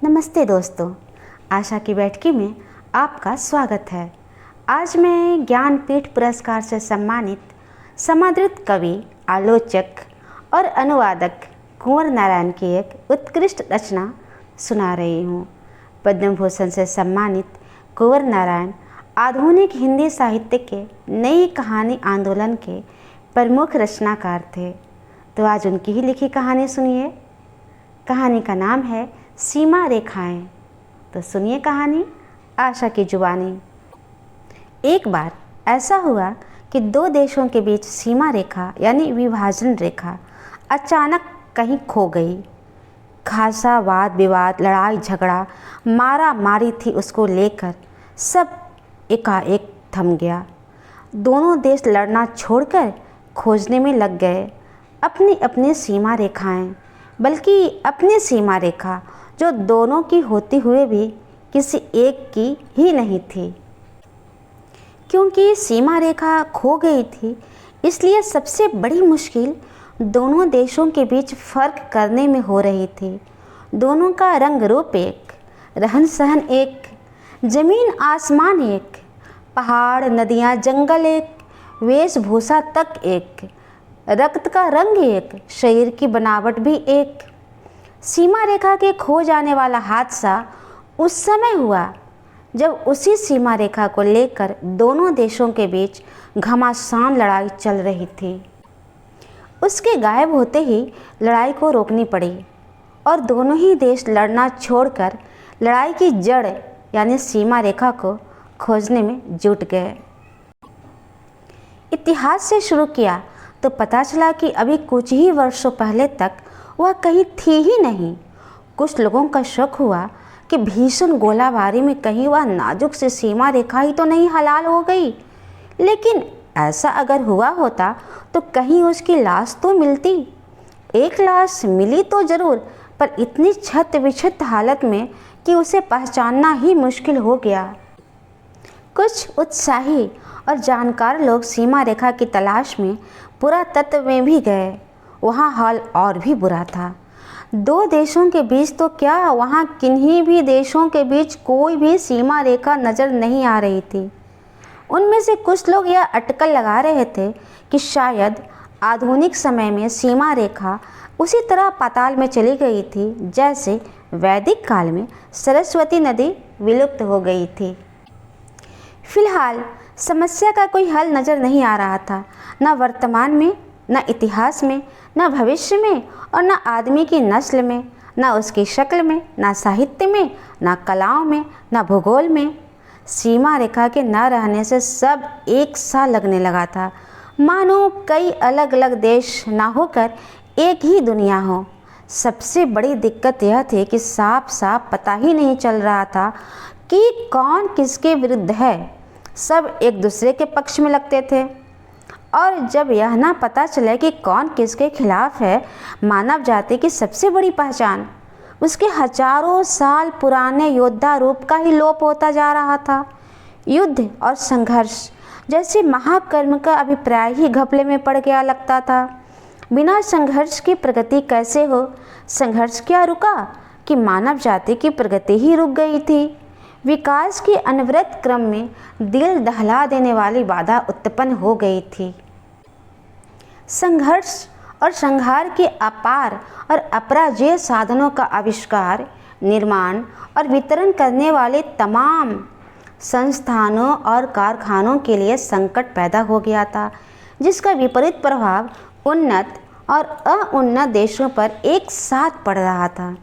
नमस्ते दोस्तों, आशा की बैठकी में आपका स्वागत है। आज मैं ज्ञानपीठ पुरस्कार से सम्मानित समादृत कवि, आलोचक और अनुवादक कुंवर नारायण की एक उत्कृष्ट रचना सुना रही हूँ। पद्म भूषण से सम्मानित कुंवर नारायण आधुनिक हिंदी साहित्य के नई कहानी आंदोलन के प्रमुख रचनाकार थे। तो आज उनकी ही लिखी कहानी सुनिए। कहानी का नाम है सीमा रेखाएं। तो सुनिए कहानी आशा की जुबानी। एक बार ऐसा हुआ कि दो देशों के बीच सीमा रेखा यानी विभाजन रेखा अचानक कहीं खो गई। खासा वाद विवाद, लड़ाई झगड़ा, मारा मारी थी उसको लेकर सब एकाएक थम गया। दोनों देश लड़ना छोड़कर खोजने में लग गए अपनी अपनी सीमा रेखाएं, बल्कि अपनी सीमा रेखा जो दोनों की होते हुए भी किसी एक की ही नहीं थी। क्योंकि सीमा रेखा खो गई थी, इसलिए सबसे बड़ी मुश्किल दोनों देशों के बीच फर्क करने में हो रही थी। दोनों का रंग रूप एक, रहन सहन एक, जमीन आसमान एक, पहाड़ नदियाँ जंगल एक, वेशभूषा तक एक, रक्त का रंग एक, शरीर की बनावट भी एक। सीमा रेखा के खो जाने वाला हादसा उस समय हुआ जब उसी सीमा रेखा को लेकर दोनों देशों के बीच घमासान लड़ाई चल रही थी। उसके गायब होते ही लड़ाई को रोकनी पड़ी और दोनों ही देश लड़ना छोड़कर लड़ाई की जड़ यानी सीमा रेखा को खोजने में जुट गए। इतिहास से शुरू किया तो पता चला कि अभी कुछ ही वर्षों पहले तक वह कहीं थी ही नहीं। कुछ लोगों का शक हुआ कि भीषण गोलाबारी में कहीं वह नाजुक सी सीमा रेखा ही तो नहीं हलाल हो गई। लेकिन ऐसा अगर हुआ होता तो कहीं उसकी लाश तो मिलती। एक लाश मिली तो जरूर, पर इतनी क्षत विक्षत हालत में कि उसे पहचानना ही मुश्किल हो गया। कुछ उत्साही और जानकार लोग सीमा रेखा की तलाश में पुरातत्व में भी गए। वहाँ हाल और भी बुरा था। दो देशों के बीच तो क्या, वहाँ किन्हीं भी देशों के बीच कोई भी सीमा रेखा नज़र नहीं आ रही थी। उनमें से कुछ लोग यह अटकल लगा रहे थे कि शायद आधुनिक समय में सीमा रेखा उसी तरह पाताल में चली गई थी जैसे वैदिक काल में सरस्वती नदी विलुप्त हो गई थी। फिलहाल समस्या का कोई हल नज़र नहीं आ रहा था, न वर्तमान में, न इतिहास में, न भविष्य में और न आदमी की नस्ल में, न उसकी शक्ल में, न साहित्य में, न कलाओं में, न भूगोल में। सीमा रेखा के न रहने से सब एक सा लगने लगा था, मानो कई अलग अलग देश ना होकर एक ही दुनिया हो। सबसे बड़ी दिक्कत यह थी कि साफ साफ पता ही नहीं चल रहा था कि कौन किसके विरुद्ध है। सब एक दूसरे के पक्ष में लगते थे और जब यह ना पता चले कि कौन किसके खिलाफ है, मानव जाति की सबसे बड़ी पहचान उसके हजारों साल पुराने योद्धा रूप का ही लोप होता जा रहा था। युद्ध और संघर्ष जैसे महाकर्म का अभिप्राय ही घपले में पड़ गया लगता था। बिना संघर्ष की प्रगति कैसे हो? संघर्ष क्या रुका कि मानव जाति की प्रगति ही रुक गई थी। विकास के अनवरत क्रम में दिल दहला देने वाली बाधा उत्पन्न हो गई थी। संघर्ष और संहार के अपार और अपराजेय साधनों का आविष्कार, निर्माण और वितरण करने वाले तमाम संस्थानों और कारखानों के लिए संकट पैदा हो गया था, जिसका विपरीत प्रभाव उन्नत और अनुन्नत देशों पर एक साथ पड़ रहा था।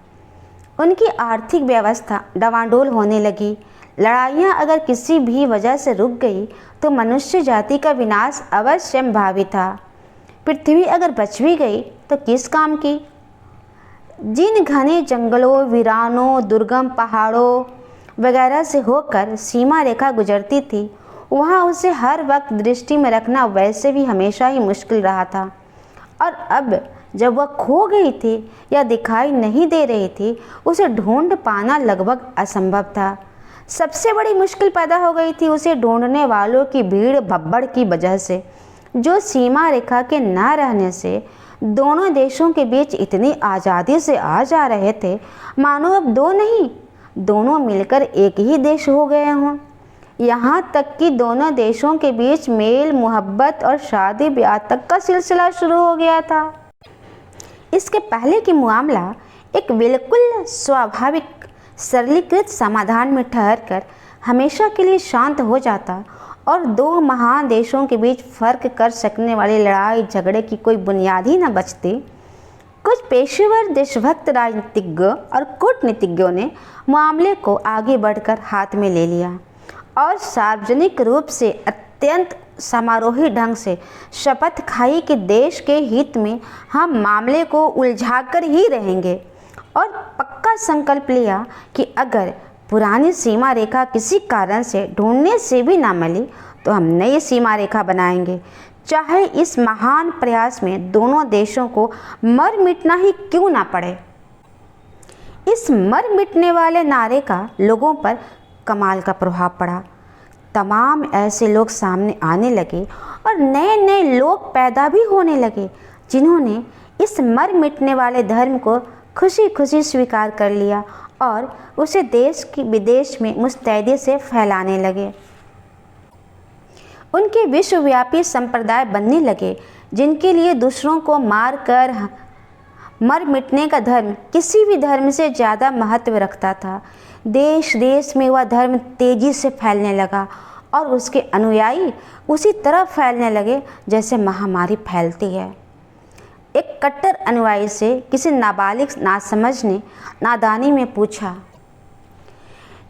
उनकी आर्थिक व्यवस्था डवाडोल होने लगी। लड़ाइयाँ अगर किसी भी वजह से रुक गई तो मनुष्य जाति का विनाश अवश्य संभावित था। पृथ्वी अगर बच भी गई तो किस काम की? जिन घने जंगलों, वीरानों, दुर्गम पहाड़ों वगैरह से होकर सीमा रेखा गुजरती थी, वहाँ उसे हर वक्त दृष्टि में रखना वैसे भी हमेशा ही मुश्किल रहा था। और अब जब वह खो गई थी या दिखाई नहीं दे रही थी, उसे ढूंढ पाना लगभग असंभव था। सबसे बड़ी मुश्किल पैदा हो गई थी उसे ढूंढने वालों की भीड़ भब्बड़ की वजह से, जो सीमा रेखा के न रहने से दोनों देशों के बीच इतनी आज़ादी से आ जा रहे थे मानो अब दो नहीं, दोनों मिलकर एक ही देश हो गए हों। यहाँ तक कि दोनों देशों के बीच मेल मोहब्बत और शादी ब्याह तक का सिलसिला शुरू हो गया था। इसके पहले कि मामला एक बिल्कुल स्वाभाविक सरलीकृत समाधान में ठहरकर हमेशा के लिए शांत हो जाता और दो महान देशों के बीच फर्क कर सकने वाली लड़ाई झगड़े की कोई बुनियाद ही न बचती, कुछ पेशेवर देशभक्त राजनीतिज्ञ और कूटनीतिज्ञों ने मामले को आगे बढ़कर हाथ में ले लिया और सार्वजनिक रूप से अत्यंत समारोही ढंग से शपथ खाई कि देश के हित में हम मामले को उलझाकर ही रहेंगे, और पक्का संकल्प लिया कि अगर पुरानी सीमा रेखा किसी कारण से ढूंढने से भी ना मिली तो हम नई सीमा रेखा बनाएंगे, चाहे इस महान प्रयास में दोनों देशों को मर मिटना ही क्यों ना पड़े। इस मर मिटने वाले नारे का लोगों पर कमाल का प्रभाव पड़ा। तमाम ऐसे लोग सामने आने लगे और नए नए लोग पैदा भी होने लगे जिन्होंने इस मर मिटने वाले धर्म को खुशी खुशी स्वीकार कर लिया और उसे देश की विदेश में मुस्तैदी से फैलाने लगे। उनके विश्वव्यापी संप्रदाय बनने लगे जिनके लिए दूसरों को मार कर मर मिटने का धर्म किसी भी धर्म से ज़्यादा महत्व रखता था। देश देश में वह धर्म तेजी से फैलने लगा और उसके अनुयायी उसी तरह फैलने लगे जैसे महामारी फैलती है। एक कट्टर अनुयायी से किसी नाबालिग नासमझ ने नादानी में पूछा,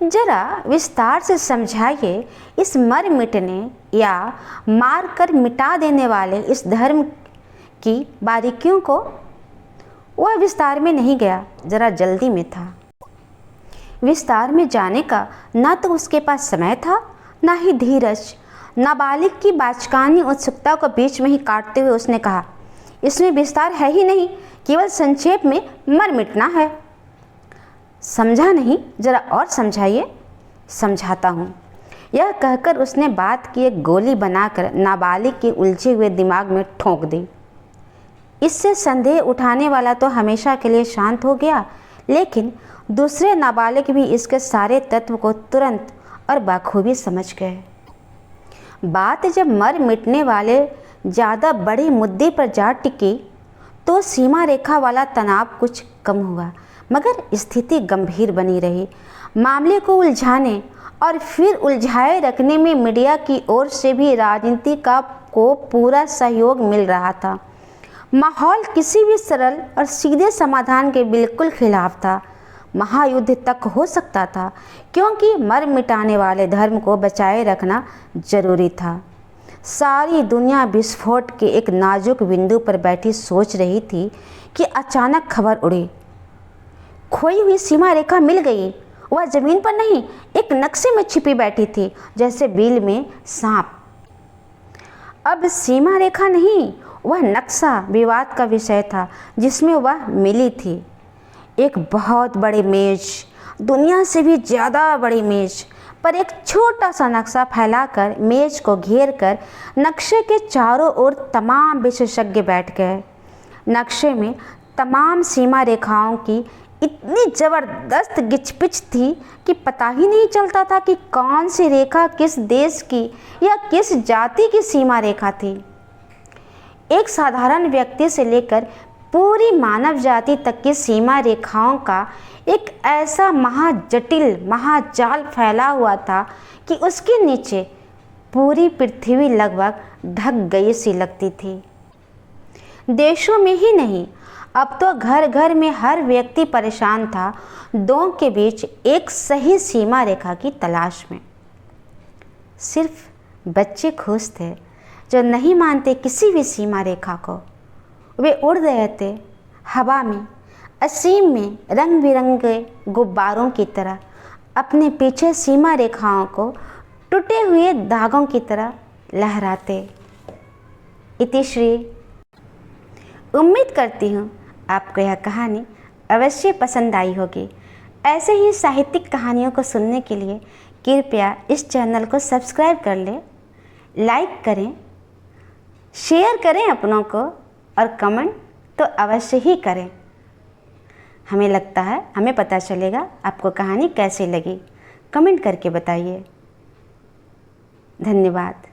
जरा विस्तार से समझाइए इस मर मिटने या मार कर मिटा देने वाले इस धर्म की बारीकियों को। वह विस्तार में नहीं गया, जरा जल्दी में था। विस्तार में जाने का ना तो उसके पास समय था ना ही धीरज। नाबालिग की बाचकानी उत्सुकता को बीच में ही काटते हुए उसने कहा, इसमें विस्तार है ही नहीं, केवल संक्षेप में मर मिटना है। समझा नहीं, जरा और समझाइए। समझाता हूँ। यह कहकर उसने बात की एक गोली बनाकर नाबालिग के उलझे हुए दिमाग में ठोंक दी। इससे संदेह उठाने वाला तो हमेशा के लिए शांत हो गया, लेकिन दूसरे नाबालिग भी इसके सारे तत्व को तुरंत और बखूबी समझ गए। बात जब मर मिटने वाले ज़्यादा बड़े मुद्दे पर जा टिकी तो सीमा रेखा वाला तनाव कुछ कम हुआ, मगर स्थिति गंभीर बनी रही। मामले को उलझाने और फिर उलझाए रखने में मीडिया की ओर से भी राजनीति को पूरा सहयोग मिल रहा था। माहौल किसी भी सरल और सीधे समाधान के बिल्कुल खिलाफ था। महायुद्ध तक हो सकता था, क्योंकि मर मिटाने वाले धर्म को बचाए रखना जरूरी था। सारी दुनिया विस्फोट के एक नाजुक बिंदु पर बैठी सोच रही थी कि अचानक खबर उड़ी, खोई हुई सीमा रेखा मिल गई। वह जमीन पर नहीं, एक नक्शे में छिपी बैठी थी, जैसे बिल में सांप। अब सीमा रेखा नहीं, वह नक्शा विवाद का विषय था जिसमें वह मिली थी। एक बहुत बड़ी मेज, दुनिया से भी ज़्यादा बड़ी मेज पर एक छोटा सा नक्शा फैलाकर मेज को घेर कर नक्शे के चारों ओर तमाम विशेषज्ञ बैठ गए। नक्शे में तमाम सीमा रेखाओं की इतनी ज़बरदस्त गिचपिच थी कि पता ही नहीं चलता था कि कौन सी रेखा किस देश की या किस जाति की सीमा रेखा थी। एक साधारण व्यक्ति से लेकर पूरी मानव जाति तक की सीमा रेखाओं का एक ऐसा महाजटिल महाजाल फैला हुआ था कि उसके नीचे पूरी पृथ्वी लगभग ढक गई सी लगती थी। देशों में ही नहीं, अब तो घर घर में हर व्यक्ति परेशान था दो के बीच एक सही सीमा रेखा की तलाश में। सिर्फ बच्चे खुश थे जो नहीं मानते किसी भी सीमा रेखा को। वे उड़ रहे थे हवा में, असीम में रंग बिरंगे गुब्बारों की तरह, अपने पीछे सीमा रेखाओं को टूटे हुए धागों की तरह लहराते। इतिश्री। उम्मीद करती हूँ आपको यह कहानी अवश्य पसंद आई होगी। ऐसे ही साहित्यिक कहानियों को सुनने के लिए कृपया इस चैनल को सब्सक्राइब कर लें, लाइक करें, शेयर करें अपनों को और कमेंट तो अवश्य ही करें। हमें लगता है हमें पता चलेगा आपको कहानी कैसी लगी। कमेंट करके बताइए। धन्यवाद।